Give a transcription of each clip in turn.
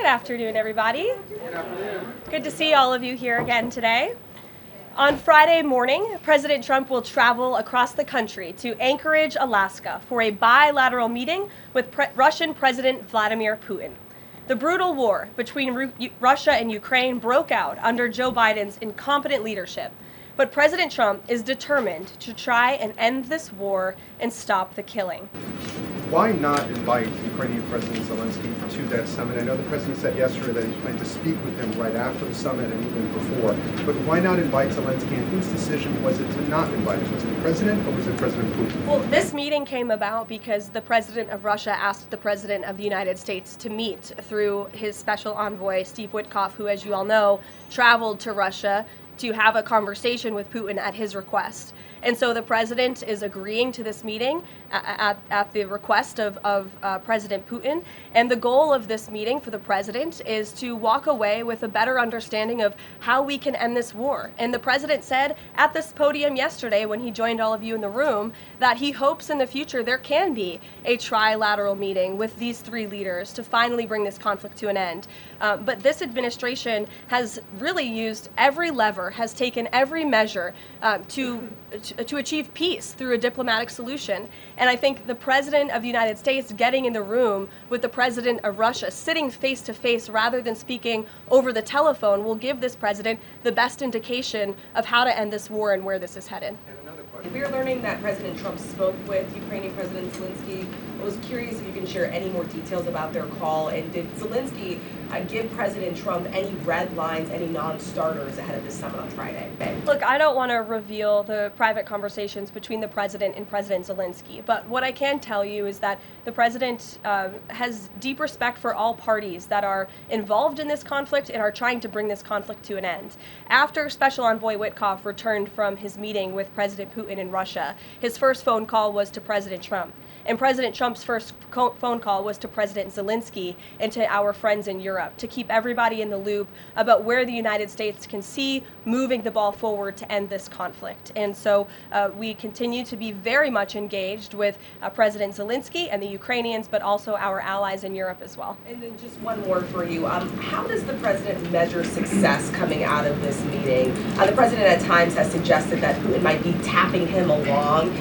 Good afternoon, everybody. Good afternoon. Good to see all of you here again today. On Friday morning, President Trump will travel across the country to Anchorage, Alaska, for a bilateral meeting with Russian President Vladimir Putin. The brutal war between Russia and Ukraine broke out under Joe Biden's incompetent leadership, but President Trump is determined to try and end this war and stop the killing. Why not invite Ukrainian President Zelensky to that summit? I know the president said yesterday that he planned to speak with him right after the summit and even before, but why not invite Zelensky, and whose decision was it to not invite him? Was it the president or was it President Putin? Well, this meeting came about because the president of Russia asked the president of the United States to meet through his special envoy, Steve Witkoff, who, as you all know, traveled to Russia to have a conversation with Putin at his request. And so the president is agreeing to this meeting at the request of President Putin. And the goal of this meeting for the president is to walk away with a better understanding of how we can end this war. And the president said at this podium yesterday when he joined all of you in the room that he hopes in the future there can be a trilateral meeting with these three leaders to finally bring this conflict to an end. But this administration has really used every lever, has taken every measure to achieve peace through a diplomatic solution. And I think the president of the United States getting in the room with the president of Russia, sitting face to face rather than speaking over the telephone, will give this president the best indication of how to end this war and where this is headed. We are learning that President Trump spoke with Ukrainian President Zelensky. I was curious if you can share any more details about their call, and did Zelensky give President Trump any red lines, any non-starters ahead of this summit on Friday? Look, I don't want to reveal the private conversations between the president and President Zelensky, but what I can tell you is that the president has deep respect for all parties that are involved in this conflict and are trying to bring this conflict to an end. After Special Envoy Witkoff returned from his meeting with President Putin in Russia, his first phone call was to President Trump. And President Trump's first phone call was to President Zelensky and to our friends in Europe to keep everybody in the loop about where the United States can see moving the ball forward to end this conflict. And so we continue to be very much engaged with President Zelensky and the Ukrainians, but also our allies in Europe as well. And then just one more for you. How does the president measure success coming out of this meeting? The president at times has suggested that Putin might be tapping him along.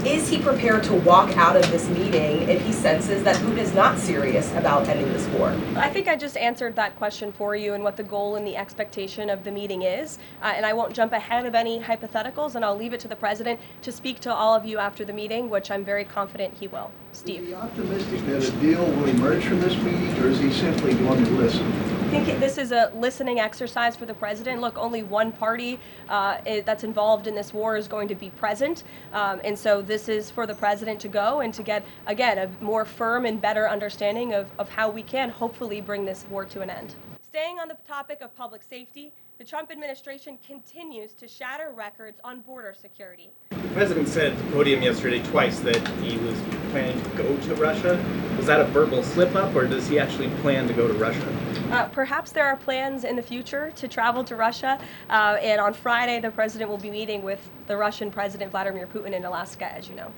Is he prepared to walk out of this meeting if he senses that Putin is not serious about ending this war? I think I just answered that question for you and what the goal and the expectation of the meeting is. And I won't jump ahead of any hypotheticals, and I'll leave it to the president to speak to all of you after the meeting, which I'm very confident he will. Steve. Is he optimistic that a deal will emerge from this meeting, or is he simply going to listen? I think this is a listening exercise for the president. Look, only one party that's involved in this war is going to be present. And so this is for the president to go and to get, again, a more firm and better understanding of how we can hopefully bring this war to an end. Staying on the topic of public safety, the Trump administration continues to shatter records on border security. The president said at the podium yesterday twice that he was planning to go to Russia. Was that a verbal slip-up, or does he actually plan to go to Russia? Perhaps there are plans in the future to travel to Russia, and on Friday the president will be meeting with the Russian President Vladimir Putin in Alaska, as you know.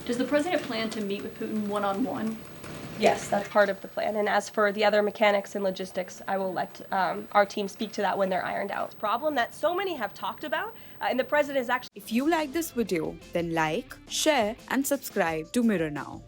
Does the president plan to meet with Putin one-on-one? Yes, that's part of the plan. And as for the other mechanics and logistics, I will let our team speak to that when they're ironed out. Problem that so many have talked about, and the president is actually... If you like this video, then like, share and subscribe to Mirror Now.